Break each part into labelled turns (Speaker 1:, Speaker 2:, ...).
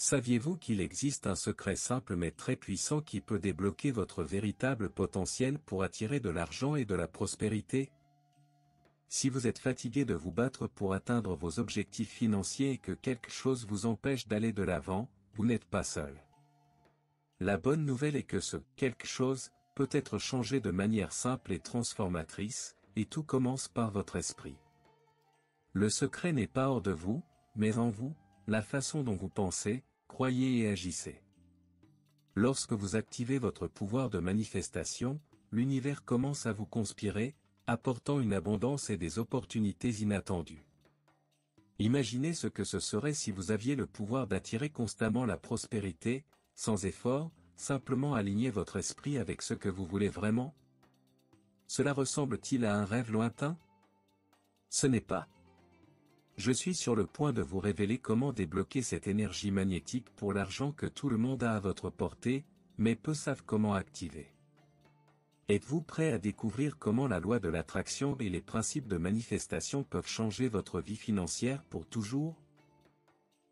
Speaker 1: Saviez-vous qu'il existe un secret simple mais très puissant qui peut débloquer votre véritable potentiel pour attirer de l'argent et de la prospérité? Si vous êtes fatigué de vous battre pour atteindre vos objectifs financiers et que quelque chose vous empêche d'aller de l'avant, vous n'êtes pas seul. La bonne nouvelle est que ce « quelque chose » peut être changé de manière simple et transformatrice, et tout commence par votre esprit. Le secret n'est pas hors de vous, mais en vous, la façon dont vous pensez, croyez et agissez. Lorsque vous activez votre pouvoir de manifestation, l'univers commence à vous conspirer, apportant une abondance et des opportunités inattendues. Imaginez ce que ce serait si vous aviez le pouvoir d'attirer constamment la prospérité, sans effort, simplement aligner votre esprit avec ce que vous voulez vraiment? Cela ressemble-t-il à un rêve lointain? Ce n'est pas. Je suis sur le point de vous révéler comment débloquer cette énergie magnétique pour l'argent que tout le monde a à votre portée, mais peu savent comment activer. Êtes-vous prêt à découvrir comment la loi de l'attraction et les principes de manifestation peuvent changer votre vie financière pour toujours?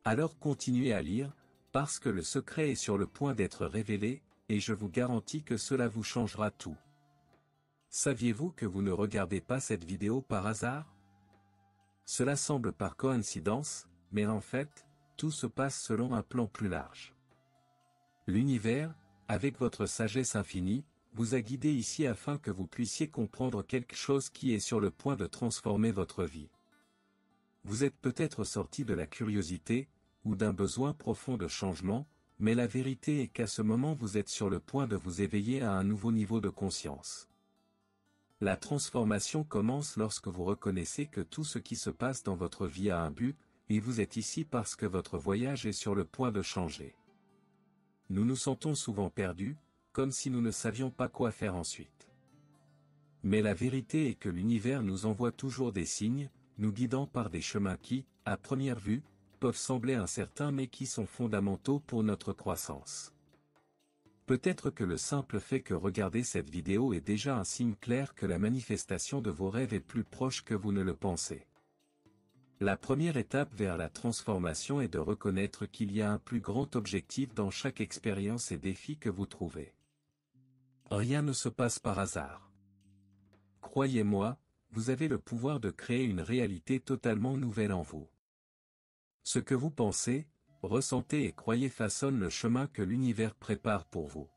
Speaker 1: Alors continuez à lire, parce que le secret est sur le point d'être révélé, et je vous garantis que cela vous changera tout. Saviez-vous que vous ne regardez pas cette vidéo par hasard? Cela semble par coïncidence, mais en fait, tout se passe selon un plan plus large. L'univers, avec votre sagesse infinie, vous a guidé ici afin que vous puissiez comprendre quelque chose qui est sur le point de transformer votre vie. Vous êtes peut-être sorti de la curiosité, ou d'un besoin profond de changement, mais la vérité est qu'à ce moment vous êtes sur le point de vous éveiller à un nouveau niveau de conscience. La transformation commence lorsque vous reconnaissez que tout ce qui se passe dans votre vie a un but, et vous êtes ici parce que votre voyage est sur le point de changer. Nous nous sentons souvent perdus, comme si nous ne savions pas quoi faire ensuite. Mais la vérité est que l'univers nous envoie toujours des signes, nous guidant par des chemins qui, à première vue, peuvent sembler incertains mais qui sont fondamentaux pour notre croissance. Peut-être que le simple fait que regarder cette vidéo est déjà un signe clair que la manifestation de vos rêves est plus proche que vous ne le pensez. La première étape vers la transformation est de reconnaître qu'il y a un plus grand objectif dans chaque expérience et défi que vous trouvez. Rien ne se passe par hasard. Croyez-moi, vous avez le pouvoir de créer une réalité totalement nouvelle en vous. Ce que vous pensez, ressentez et croyez façonne le chemin que l'univers prépare pour vous.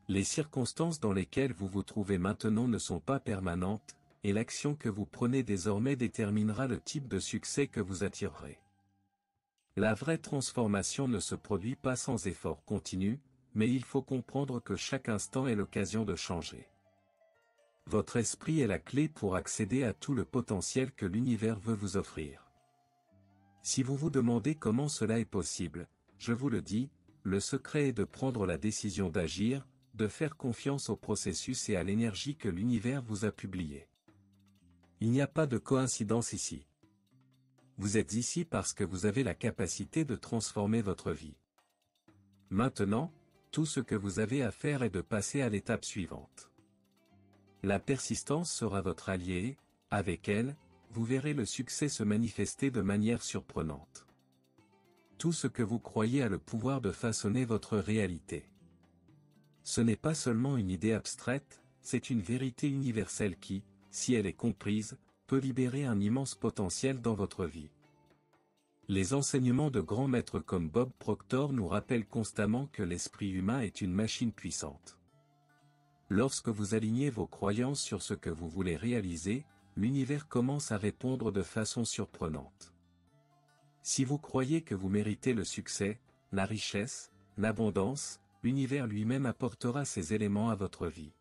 Speaker 1: Les circonstances dans lesquelles vous vous trouvez maintenant ne sont pas permanentes, et l'action que vous prenez désormais déterminera le type de succès que vous attirerez. La vraie transformation ne se produit pas sans effort continu, mais il faut comprendre que chaque instant est l'occasion de changer. Votre esprit est la clé pour accéder à tout le potentiel que l'univers veut vous offrir. Si vous vous demandez comment cela est possible, je vous le dis, le secret est de prendre la décision d'agir, de faire confiance au processus et à l'énergie que l'univers vous a publiée. Il n'y a pas de coïncidence ici. Vous êtes ici parce que vous avez la capacité de transformer votre vie. Maintenant, tout ce que vous avez à faire est de passer à l'étape suivante. La persistance sera votre allié et, avec elle, vous verrez le succès se manifester de manière surprenante. Tout ce que vous croyez a le pouvoir de façonner votre réalité. Ce n'est pas seulement une idée abstraite, c'est une vérité universelle qui, si elle est comprise, peut libérer un immense potentiel dans votre vie. Les enseignements de grands maîtres comme Bob Proctor nous rappellent constamment que l'esprit humain est une machine puissante. Lorsque vous alignez vos croyances sur ce que vous voulez réaliser, l'univers commence à répondre de façon surprenante. Si vous croyez que vous méritez le succès, la richesse, l'abondance, l'univers lui-même apportera ces éléments à votre vie.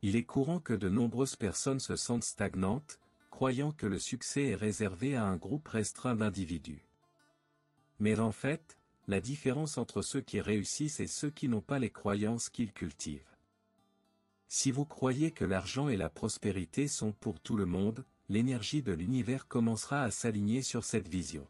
Speaker 1: Il est courant que de nombreuses personnes se sentent stagnantes, croyant que le succès est réservé à un groupe restreint d'individus. Mais en fait, la différence entre ceux qui réussissent et ceux qui n'ont pas les croyances qu'ils cultivent. Si vous croyez que l'argent et la prospérité sont pour tout le monde, l'énergie de l'univers commencera à s'aligner sur cette vision.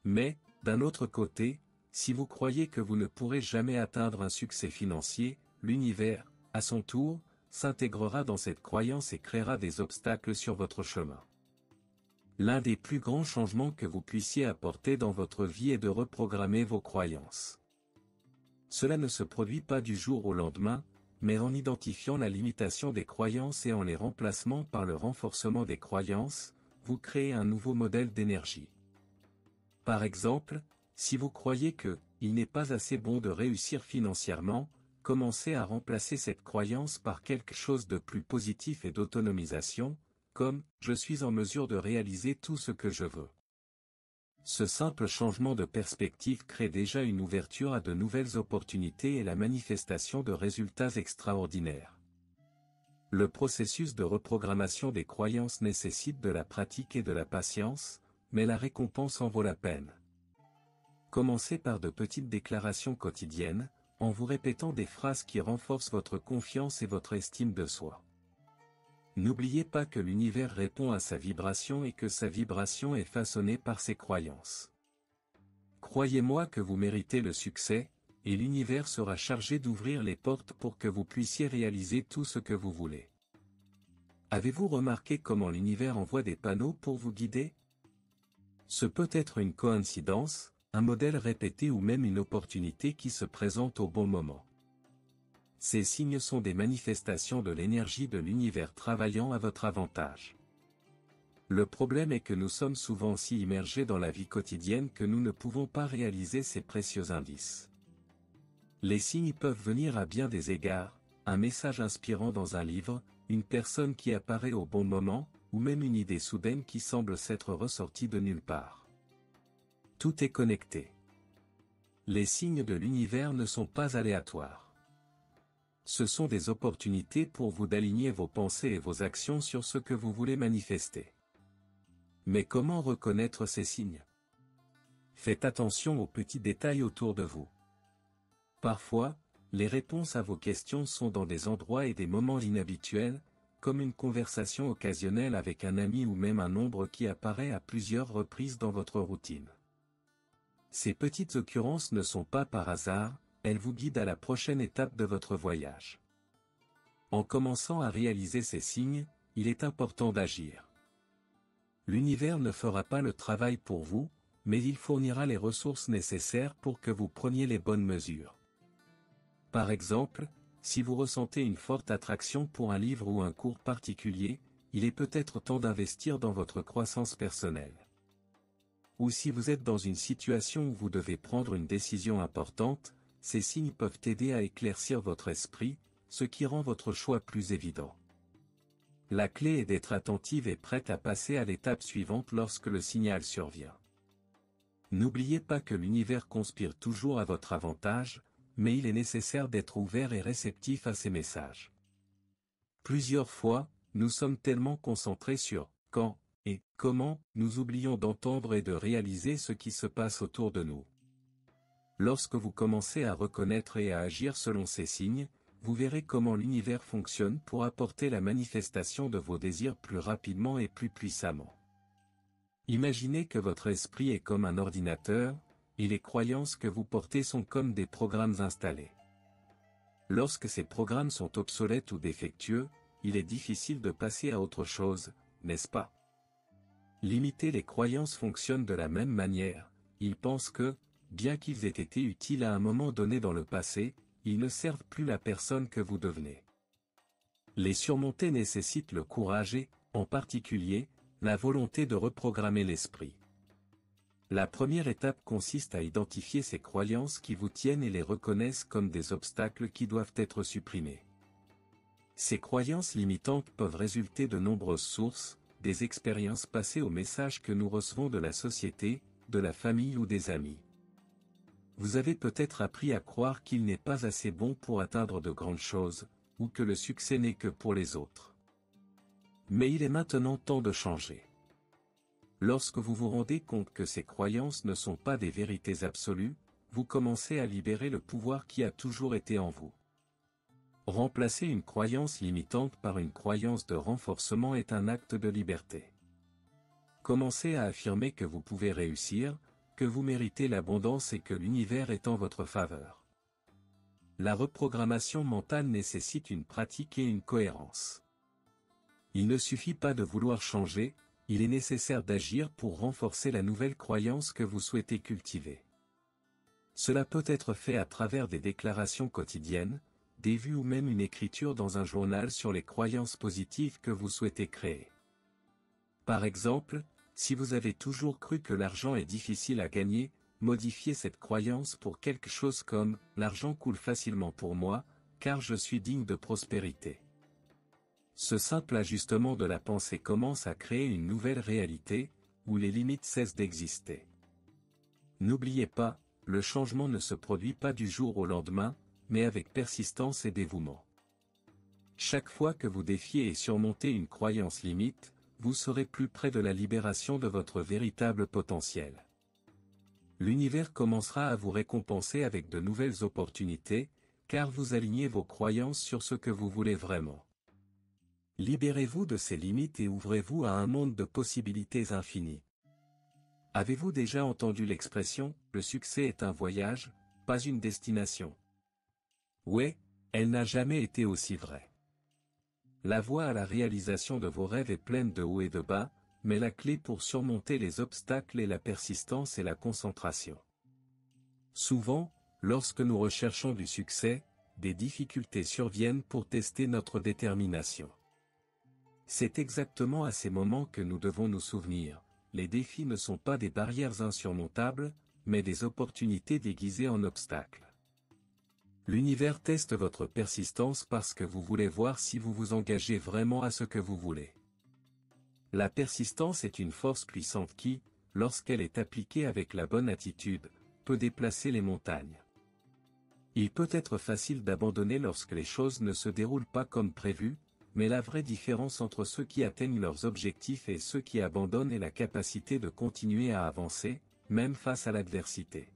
Speaker 1: Mais, d'un autre côté, si vous croyez que vous ne pourrez jamais atteindre un succès financier, l'univers, à son tour, s'intégrera dans cette croyance et créera des obstacles sur votre chemin. L'un des plus grands changements que vous puissiez apporter dans votre vie est de reprogrammer vos croyances. Cela ne se produit pas du jour au lendemain, mais en identifiant la limitation des croyances et en les remplacement par le renforcement des croyances, vous créez un nouveau modèle d'énergie. Par exemple, si vous croyez que « il n'est pas assez bon de réussir financièrement », commencez à remplacer cette croyance par quelque chose de plus positif et d'autonomisation, comme « je suis en mesure de réaliser tout ce que je veux ». Ce simple changement de perspective crée déjà une ouverture à de nouvelles opportunités et la manifestation de résultats extraordinaires. Le processus de reprogrammation des croyances nécessite de la pratique et de la patience, mais la récompense en vaut la peine. Commencez par de petites déclarations quotidiennes, en vous répétant des phrases qui renforcent votre confiance et votre estime de soi. N'oubliez pas que l'univers répond à sa vibration et que sa vibration est façonnée par ses croyances. Croyez-moi que vous méritez le succès, et l'univers sera chargé d'ouvrir les portes pour que vous puissiez réaliser tout ce que vous voulez. Avez-vous remarqué comment l'univers envoie des panneaux pour vous guider? Ce peut être une coïncidence, un modèle répété ou même une opportunité qui se présente au bon moment. Ces signes sont des manifestations de l'énergie de l'univers travaillant à votre avantage. Le problème est que nous sommes souvent si immergés dans la vie quotidienne que nous ne pouvons pas réaliser ces précieux indices. Les signes peuvent venir à bien des égards, un message inspirant dans un livre, une personne qui apparaît au bon moment, ou même une idée soudaine qui semble s'être ressortie de nulle part. Tout est connecté. Les signes de l'univers ne sont pas aléatoires. Ce sont des opportunités pour vous d'aligner vos pensées et vos actions sur ce que vous voulez manifester. Mais comment reconnaître ces signes? Faites attention aux petits détails autour de vous. Parfois, les réponses à vos questions sont dans des endroits et des moments inhabituels, comme une conversation occasionnelle avec un ami ou même un nombre qui apparaît à plusieurs reprises dans votre routine. Ces petites occurrences ne sont pas par hasard, elles vous guident à la prochaine étape de votre voyage. En commençant à réaliser ces signes, il est important d'agir. L'univers ne fera pas le travail pour vous, mais il fournira les ressources nécessaires pour que vous preniez les bonnes mesures. Par exemple, si vous ressentez une forte attraction pour un livre ou un cours particulier, il est peut-être temps d'investir dans votre croissance personnelle. Ou si vous êtes dans une situation où vous devez prendre une décision importante, ces signes peuvent aider à éclaircir votre esprit, ce qui rend votre choix plus évident. La clé est d'être attentive et prête à passer à l'étape suivante lorsque le signal survient. N'oubliez pas que l'univers conspire toujours à votre avantage, mais il est nécessaire d'être ouvert et réceptif à ces messages. Plusieurs fois, nous sommes tellement concentrés sur « quand » et « comment », nous oublions d'entendre et de réaliser ce qui se passe autour de nous. Lorsque vous commencez à reconnaître et à agir selon ces signes, vous verrez comment l'univers fonctionne pour apporter la manifestation de vos désirs plus rapidement et plus puissamment. Imaginez que votre esprit est comme un ordinateur, et les croyances que vous portez sont comme des programmes installés. Lorsque ces programmes sont obsolètes ou défectueux, il est difficile de passer à autre chose, n'est-ce pas? Limiter les croyances fonctionne de la même manière, ils pensent que, bien qu'ils aient été utiles à un moment donné dans le passé, ils ne servent plus la personne que vous devenez. Les surmonter nécessite le courage et, en particulier, la volonté de reprogrammer l'esprit. La première étape consiste à identifier ces croyances qui vous tiennent et les reconnaissent comme des obstacles qui doivent être supprimés. Ces croyances limitantes peuvent résulter de nombreuses sources, des expériences passées aux messages que nous recevons de la société, de la famille ou des amis. Vous avez peut-être appris à croire qu'il n'est pas assez bon pour atteindre de grandes choses, ou que le succès n'est que pour les autres. Mais il est maintenant temps de changer. Lorsque vous vous rendez compte que ces croyances ne sont pas des vérités absolues, vous commencez à libérer le pouvoir qui a toujours été en vous. Remplacer une croyance limitante par une croyance de renforcement est un acte de liberté. Commencez à affirmer que vous pouvez réussir, que vous méritez l'abondance et que l'univers est en votre faveur. La reprogrammation mentale nécessite une pratique et une cohérence. Il ne suffit pas de vouloir changer, il est nécessaire d'agir pour renforcer la nouvelle croyance que vous souhaitez cultiver. Cela peut être fait à travers des déclarations quotidiennes, des vues ou même une écriture dans un journal sur les croyances positives que vous souhaitez créer. Par exemple, si vous avez toujours cru que l'argent est difficile à gagner, modifiez cette croyance pour quelque chose comme « l'argent coule facilement pour moi, car je suis digne de prospérité ». Ce simple ajustement de la pensée commence à créer une nouvelle réalité, où les limites cessent d'exister. N'oubliez pas, le changement ne se produit pas du jour au lendemain, mais avec persistance et dévouement. Chaque fois que vous défiez et surmontez une croyance limite, vous serez plus près de la libération de votre véritable potentiel. L'univers commencera à vous récompenser avec de nouvelles opportunités, car vous alignez vos croyances sur ce que vous voulez vraiment. Libérez-vous de ces limites et ouvrez-vous à un monde de possibilités infinies. Avez-vous déjà entendu l'expression « le succès est un voyage, pas une destination ». Ouais, elle n'a jamais été aussi vraie. La voie à la réalisation de vos rêves est pleine de hauts et de bas, mais la clé pour surmonter les obstacles est la persistance et la concentration. Souvent, lorsque nous recherchons du succès, des difficultés surviennent pour tester notre détermination. C'est exactement à ces moments que nous devons nous souvenir, les défis ne sont pas des barrières insurmontables, mais des opportunités déguisées en obstacles. L'univers teste votre persistance parce que vous voulez voir si vous vous engagez vraiment à ce que vous voulez. La persistance est une force puissante qui, lorsqu'elle est appliquée avec la bonne attitude, peut déplacer les montagnes. Il peut être facile d'abandonner lorsque les choses ne se déroulent pas comme prévu, mais la vraie différence entre ceux qui atteignent leurs objectifs et ceux qui abandonnent est la capacité de continuer à avancer, même face à l'adversité.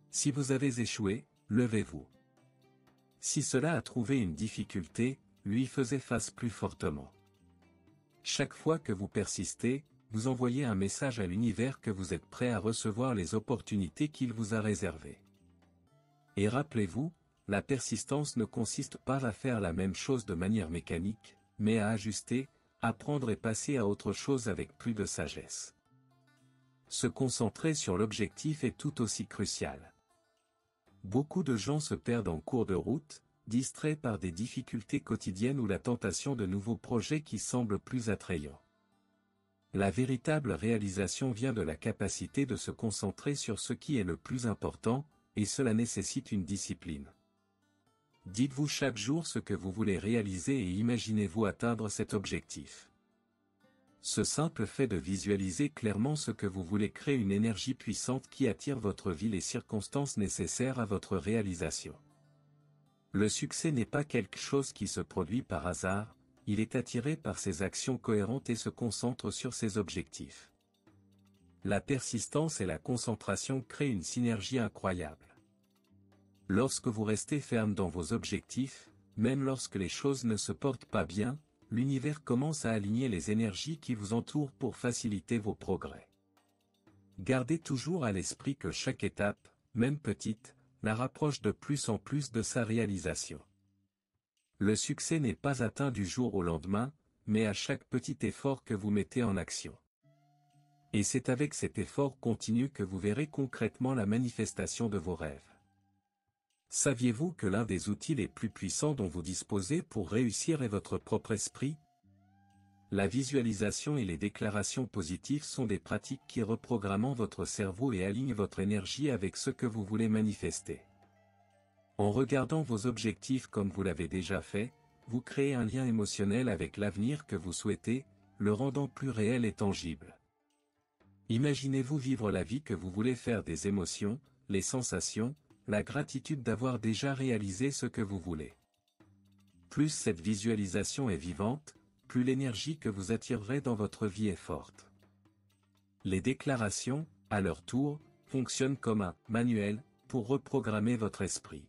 Speaker 1: Si vous avez échoué, levez-vous. Si cela a trouvé une difficulté, lui faisait face plus fortement. Chaque fois que vous persistez, vous envoyez un message à l'univers que vous êtes prêt à recevoir les opportunités qu'il vous a réservées. Et rappelez-vous, la persistance ne consiste pas à faire la même chose de manière mécanique, mais à ajuster, apprendre et passer à autre chose avec plus de sagesse. Se concentrer sur l'objectif est tout aussi crucial. Beaucoup de gens se perdent en cours de route, distraits par des difficultés quotidiennes ou la tentation de nouveaux projets qui semblent plus attrayants. La véritable réalisation vient de la capacité de se concentrer sur ce qui est le plus important, et cela nécessite une discipline. Dites-vous chaque jour ce que vous voulez réaliser et imaginez-vous atteindre cet objectif. Ce simple fait de visualiser clairement ce que vous voulez crée une énergie puissante qui attire votre vie les circonstances nécessaires à votre réalisation. Le succès n'est pas quelque chose qui se produit par hasard, il est attiré par ses actions cohérentes et se concentre sur ses objectifs. La persistance et la concentration créent une synergie incroyable. Lorsque vous restez ferme dans vos objectifs, même lorsque les choses ne se portent pas bien, l'univers commence à aligner les énergies qui vous entourent pour faciliter vos progrès. Gardez toujours à l'esprit que chaque étape, même petite, la rapproche de plus en plus de sa réalisation. Le succès n'est pas atteint du jour au lendemain, mais à chaque petit effort que vous mettez en action. Et c'est avec cet effort continu que vous verrez concrètement la manifestation de vos rêves. Saviez-vous que l'un des outils les plus puissants dont vous disposez pour réussir est votre propre esprit? La visualisation et les déclarations positives sont des pratiques qui reprogramment votre cerveau et alignent votre énergie avec ce que vous voulez manifester. En regardant vos objectifs comme vous l'avez déjà fait, vous créez un lien émotionnel avec l'avenir que vous souhaitez, le rendant plus réel et tangible. Imaginez-vous vivre la vie que vous voulez faire des émotions, les sensations, la gratitude d'avoir déjà réalisé ce que vous voulez. Plus cette visualisation est vivante, plus l'énergie que vous attirerez dans votre vie est forte. Les déclarations, à leur tour, fonctionnent comme un manuel pour reprogrammer votre esprit.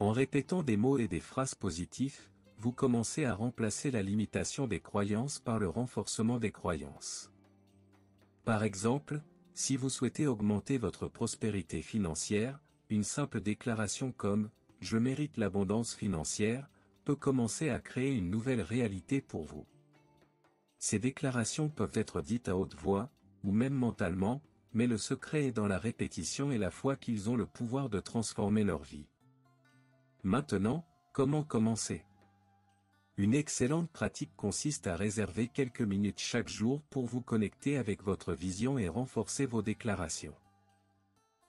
Speaker 1: En répétant des mots et des phrases positifs, vous commencez à remplacer la limitation des croyances par le renforcement des croyances. Par exemple, si vous souhaitez augmenter votre prospérité financière, une simple déclaration comme « Je mérite l'abondance financière » peut commencer à créer une nouvelle réalité pour vous. Ces déclarations peuvent être dites à haute voix, ou même mentalement, mais le secret est dans la répétition et la foi qu'ils ont le pouvoir de transformer leur vie. Maintenant, comment commencer? Une excellente pratique consiste à réserver quelques minutes chaque jour pour vous connecter avec votre vision et renforcer vos déclarations.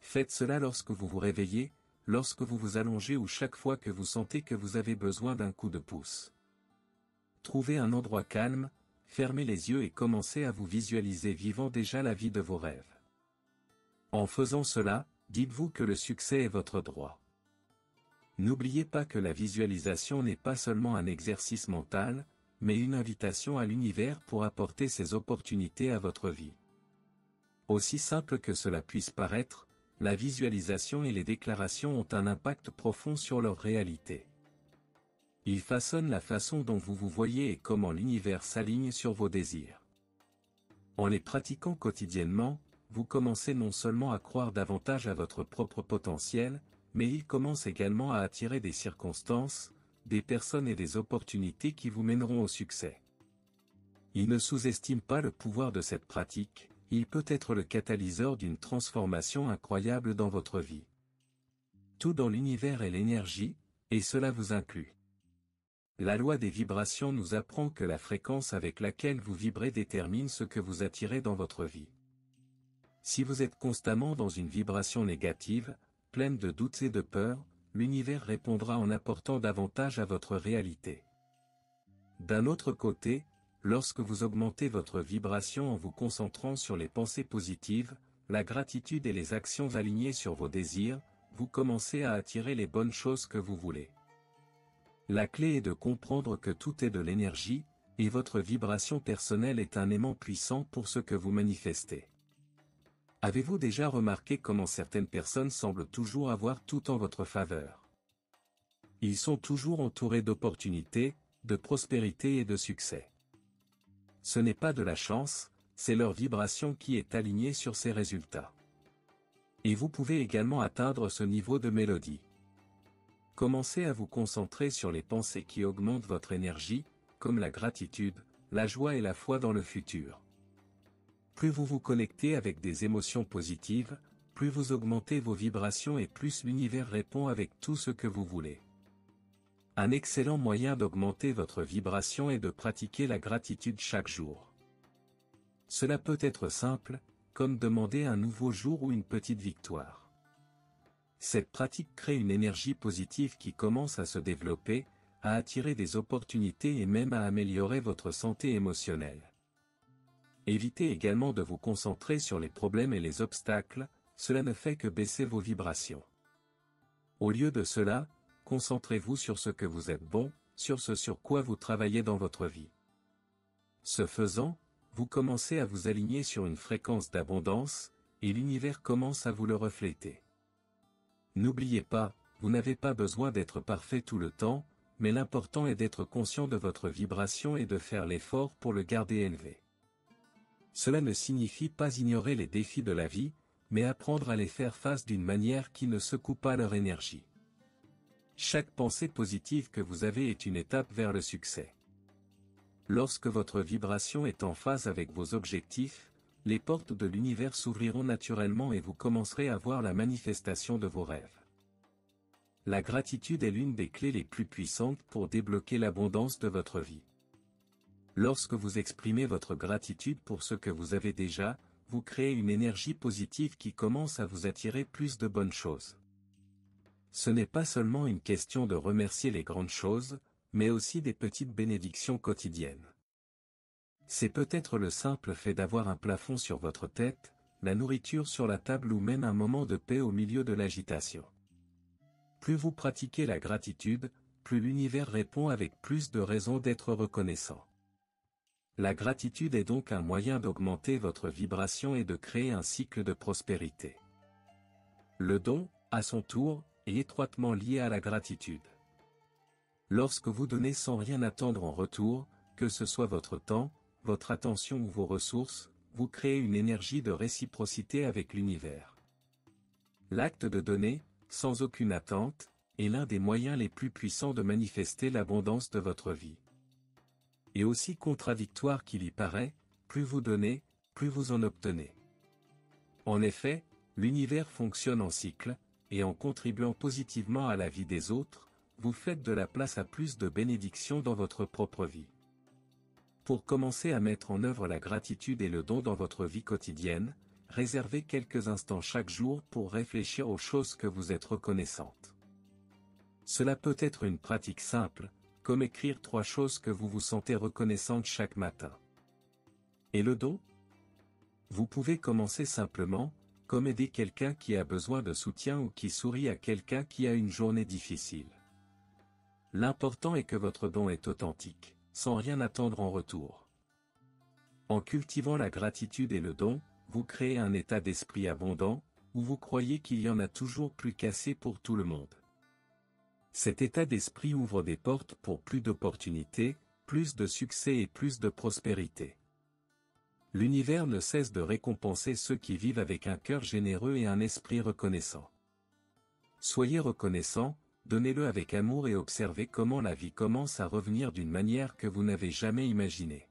Speaker 1: Faites cela lorsque vous vous réveillez, lorsque vous vous allongez ou chaque fois que vous sentez que vous avez besoin d'un coup de pouce. Trouvez un endroit calme, fermez les yeux et commencez à vous visualiser vivant déjà la vie de vos rêves. En faisant cela, dites-vous que le succès est votre droit. N'oubliez pas que la visualisation n'est pas seulement un exercice mental, mais une invitation à l'univers pour apporter ses opportunités à votre vie. Aussi simple que cela puisse paraître, la visualisation et les déclarations ont un impact profond sur leur réalité. Ils façonnent la façon dont vous vous voyez et comment l'univers s'aligne sur vos désirs. En les pratiquant quotidiennement, vous commencez non seulement à croire davantage à votre propre potentiel, mais il commence également à attirer des circonstances, des personnes et des opportunités qui vous mèneront au succès. Il ne sous-estime pas le pouvoir de cette pratique, il peut être le catalyseur d'une transformation incroyable dans votre vie. Tout dans l'univers est l'énergie, et cela vous inclut. La loi des vibrations nous apprend que la fréquence avec laquelle vous vibrez détermine ce que vous attirez dans votre vie. Si vous êtes constamment dans une vibration négative, pleine de doutes et de peurs, l'univers répondra en apportant davantage à votre réalité. D'un autre côté, lorsque vous augmentez votre vibration en vous concentrant sur les pensées positives, la gratitude et les actions alignées sur vos désirs, vous commencez à attirer les bonnes choses que vous voulez. La clé est de comprendre que tout est de l'énergie, et votre vibration personnelle est un aimant puissant pour ce que vous manifestez. Avez-vous déjà remarqué comment certaines personnes semblent toujours avoir tout en votre faveur? Ils sont toujours entourés d'opportunités, de prospérité et de succès. Ce n'est pas de la chance, c'est leur vibration qui est alignée sur ces résultats. Et vous pouvez également atteindre ce niveau de mélodie. Commencez à vous concentrer sur les pensées qui augmentent votre énergie, comme la gratitude, la joie et la foi dans le futur. Plus vous vous connectez avec des émotions positives, plus vous augmentez vos vibrations et plus l'univers répond avec tout ce que vous voulez. Un excellent moyen d'augmenter votre vibration est de pratiquer la gratitude chaque jour. Cela peut être simple, comme demander un nouveau jour ou une petite victoire. Cette pratique crée une énergie positive qui commence à se développer, à attirer des opportunités et même à améliorer votre santé émotionnelle. Évitez également de vous concentrer sur les problèmes et les obstacles, cela ne fait que baisser vos vibrations. Au lieu de cela, concentrez-vous sur ce que vous êtes bon, sur ce sur quoi vous travaillez dans votre vie. Ce faisant, vous commencez à vous aligner sur une fréquence d'abondance, et l'univers commence à vous le refléter. N'oubliez pas, vous n'avez pas besoin d'être parfait tout le temps, mais l'important est d'être conscient de votre vibration et de faire l'effort pour le garder élevé. Cela ne signifie pas ignorer les défis de la vie, mais apprendre à les faire face d'une manière qui ne secoue pas leur énergie. Chaque pensée positive que vous avez est une étape vers le succès. Lorsque votre vibration est en phase avec vos objectifs, les portes de l'univers s'ouvriront naturellement et vous commencerez à voir la manifestation de vos rêves. La gratitude est l'une des clés les plus puissantes pour débloquer l'abondance de votre vie. Lorsque vous exprimez votre gratitude pour ce que vous avez déjà, vous créez une énergie positive qui commence à vous attirer plus de bonnes choses. Ce n'est pas seulement une question de remercier les grandes choses, mais aussi des petites bénédictions quotidiennes. C'est peut-être le simple fait d'avoir un plafond sur votre tête, la nourriture sur la table ou même un moment de paix au milieu de l'agitation. Plus vous pratiquez la gratitude, plus l'univers répond avec plus de raisons d'être reconnaissant. La gratitude est donc un moyen d'augmenter votre vibration et de créer un cycle de prospérité. Le don, à son tour, est étroitement lié à la gratitude. Lorsque vous donnez sans rien attendre en retour, que ce soit votre temps, votre attention ou vos ressources, vous créez une énergie de réciprocité avec l'univers. L'acte de donner, sans aucune attente, est l'un des moyens les plus puissants de manifester l'abondance de votre vie. Et aussi contradictoire qu'il y paraît, plus vous donnez, plus vous en obtenez. En effet, l'univers fonctionne en cycle, et en contribuant positivement à la vie des autres, vous faites de la place à plus de bénédictions dans votre propre vie. Pour commencer à mettre en œuvre la gratitude et le don dans votre vie quotidienne, réservez quelques instants chaque jour pour réfléchir aux choses que vous êtes reconnaissante. Cela peut être une pratique simple, comme écrire 3 choses que vous vous sentez reconnaissante chaque matin. Et le don ? Vous pouvez commencer simplement, comme aider quelqu'un qui a besoin de soutien ou qui sourit à quelqu'un qui a une journée difficile. L'important est que votre don est authentique, sans rien attendre en retour. En cultivant la gratitude et le don, vous créez un état d'esprit abondant, où vous croyez qu'il y en a toujours plus qu'assez pour tout le monde. Cet état d'esprit ouvre des portes pour plus d'opportunités, plus de succès et plus de prospérité. L'univers ne cesse de récompenser ceux qui vivent avec un cœur généreux et un esprit reconnaissant. Soyez reconnaissant, donnez-le avec amour et observez comment la vie commence à revenir d'une manière que vous n'avez jamais imaginée.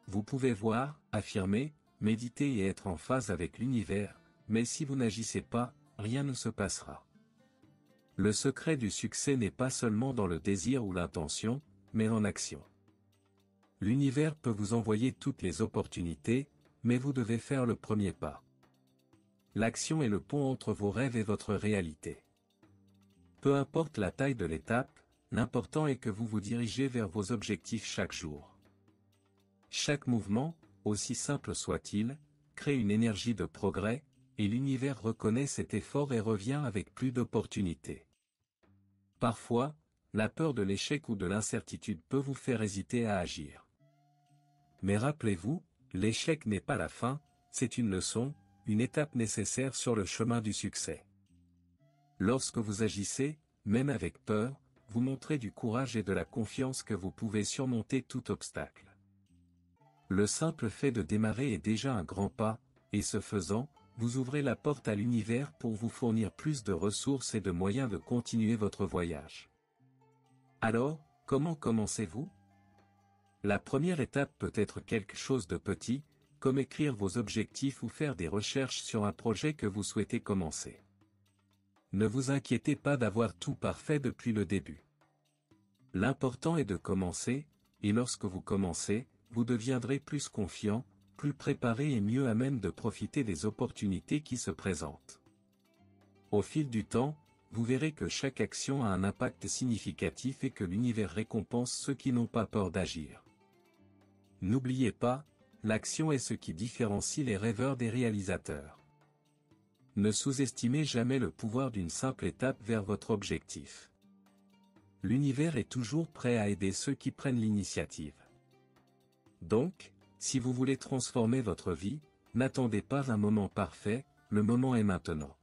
Speaker 1: Vous pouvez voir, affirmer, méditer et être en phase avec l'univers, mais si vous n'agissez pas, rien ne se passera. Le secret du succès n'est pas seulement dans le désir ou l'intention, mais en action. L'univers peut vous envoyer toutes les opportunités, mais vous devez faire le premier pas. L'action est le pont entre vos rêves et votre réalité. Peu importe la taille de l'étape, l'important est que vous vous dirigez vers vos objectifs chaque jour. Chaque mouvement, aussi simple soit-il, crée une énergie de progrès, et l'univers reconnaît cet effort et revient avec plus d'opportunités. Parfois, la peur de l'échec ou de l'incertitude peut vous faire hésiter à agir. Mais rappelez-vous, l'échec n'est pas la fin, c'est une leçon, une étape nécessaire sur le chemin du succès. Lorsque vous agissez, même avec peur, vous montrez du courage et de la confiance que vous pouvez surmonter tout obstacle. Le simple fait de démarrer est déjà un grand pas, et ce faisant, vous ouvrez la porte à l'univers pour vous fournir plus de ressources et de moyens de continuer votre voyage. Alors, comment commencez-vous ? La première étape peut être quelque chose de petit, comme écrire vos objectifs ou faire des recherches sur un projet que vous souhaitez commencer. Ne vous inquiétez pas d'avoir tout parfait depuis le début. L'important est de commencer, et lorsque vous commencez, vous deviendrez plus confiant, plus préparé et mieux à même de profiter des opportunités qui se présentent. Au fil du temps, vous verrez que chaque action a un impact significatif et que l'univers récompense ceux qui n'ont pas peur d'agir. N'oubliez pas, l'action est ce qui différencie les rêveurs des réalisateurs. Ne sous-estimez jamais le pouvoir d'une simple étape vers votre objectif. L'univers est toujours prêt à aider ceux qui prennent l'initiative. Donc, si vous voulez transformer votre vie, n'attendez pas un moment parfait, le moment est maintenant.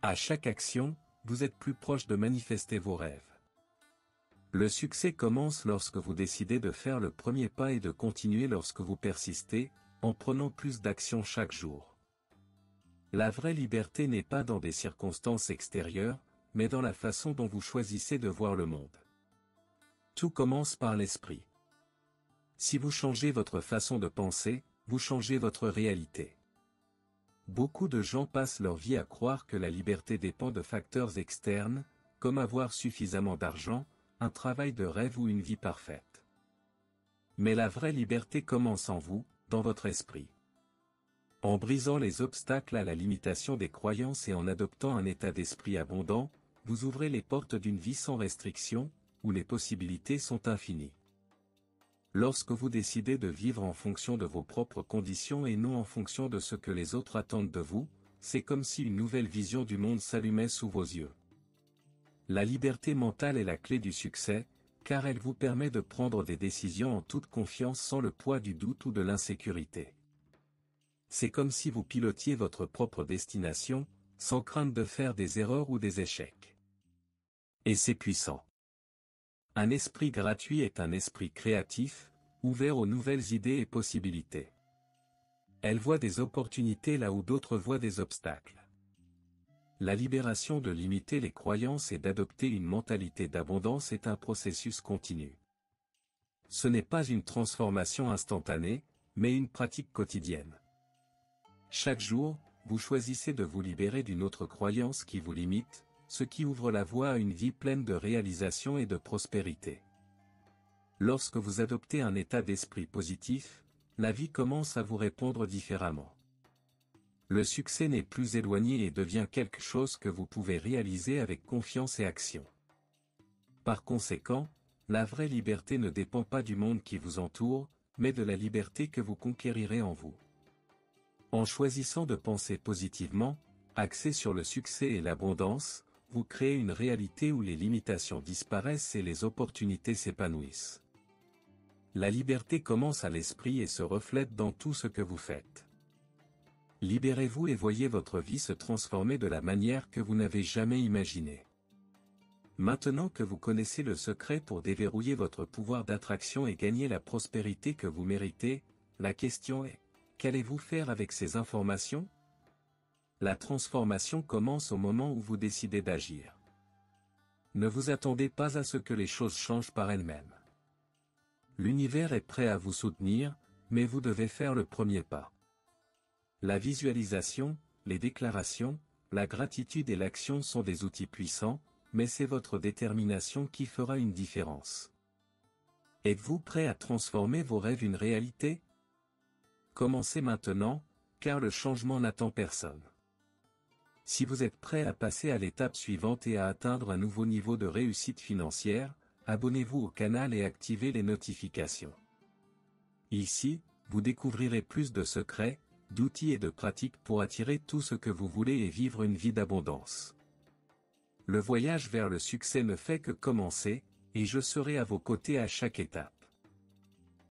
Speaker 1: À chaque action, vous êtes plus proche de manifester vos rêves. Le succès commence lorsque vous décidez de faire le premier pas et de continuer lorsque vous persistez, en prenant plus d'action chaque jour. La vraie liberté n'est pas dans des circonstances extérieures, mais dans la façon dont vous choisissez de voir le monde. Tout commence par l'esprit. Si vous changez votre façon de penser, vous changez votre réalité. Beaucoup de gens passent leur vie à croire que la liberté dépend de facteurs externes, comme avoir suffisamment d'argent, un travail de rêve ou une vie parfaite. Mais la vraie liberté commence en vous, dans votre esprit. En brisant les obstacles à la limitation des croyances et en adoptant un état d'esprit abondant, vous ouvrez les portes d'une vie sans restriction, où les possibilités sont infinies. Lorsque vous décidez de vivre en fonction de vos propres conditions et non en fonction de ce que les autres attendent de vous, c'est comme si une nouvelle vision du monde s'allumait sous vos yeux. La liberté mentale est la clé du succès, car elle vous permet de prendre des décisions en toute confiance sans le poids du doute ou de l'insécurité. C'est comme si vous pilotiez votre propre destination, sans crainte de faire des erreurs ou des échecs. Et c'est puissant. Un esprit gratuit est un esprit créatif, ouvert aux nouvelles idées et possibilités. Elle voit des opportunités là où d'autres voient des obstacles. La libération de limiter les croyances et d'adopter une mentalité d'abondance est un processus continu. Ce n'est pas une transformation instantanée, mais une pratique quotidienne. Chaque jour, vous choisissez de vous libérer d'une autre croyance qui vous limite, ce qui ouvre la voie à une vie pleine de réalisation et de prospérité. Lorsque vous adoptez un état d'esprit positif, la vie commence à vous répondre différemment. Le succès n'est plus éloigné et devient quelque chose que vous pouvez réaliser avec confiance et action. Par conséquent, la vraie liberté ne dépend pas du monde qui vous entoure, mais de la liberté que vous conquérirez en vous. En choisissant de penser positivement, axé sur le succès et l'abondance, vous créez une réalité où les limitations disparaissent et les opportunités s'épanouissent. La liberté commence à l'esprit et se reflète dans tout ce que vous faites. Libérez-vous et voyez votre vie se transformer de la manière que vous n'avez jamais imaginée. Maintenant que vous connaissez le secret pour déverrouiller votre pouvoir d'attraction et gagner la prospérité que vous méritez, la question est, qu'allez-vous faire avec ces informations? La transformation commence au moment où vous décidez d'agir. Ne vous attendez pas à ce que les choses changent par elles-mêmes. L'univers est prêt à vous soutenir, mais vous devez faire le premier pas. La visualisation, les déclarations, la gratitude et l'action sont des outils puissants, mais c'est votre détermination qui fera une différence. Êtes-vous prêt à transformer vos rêves une réalité? Commencez maintenant, car le changement n'attend personne. Si vous êtes prêt à passer à l'étape suivante et à atteindre un nouveau niveau de réussite financière, abonnez-vous au canal et activez les notifications. Ici, vous découvrirez plus de secrets, d'outils et de pratiques pour attirer tout ce que vous voulez et vivre une vie d'abondance. Le voyage vers le succès ne fait que commencer, et je serai à vos côtés à chaque étape.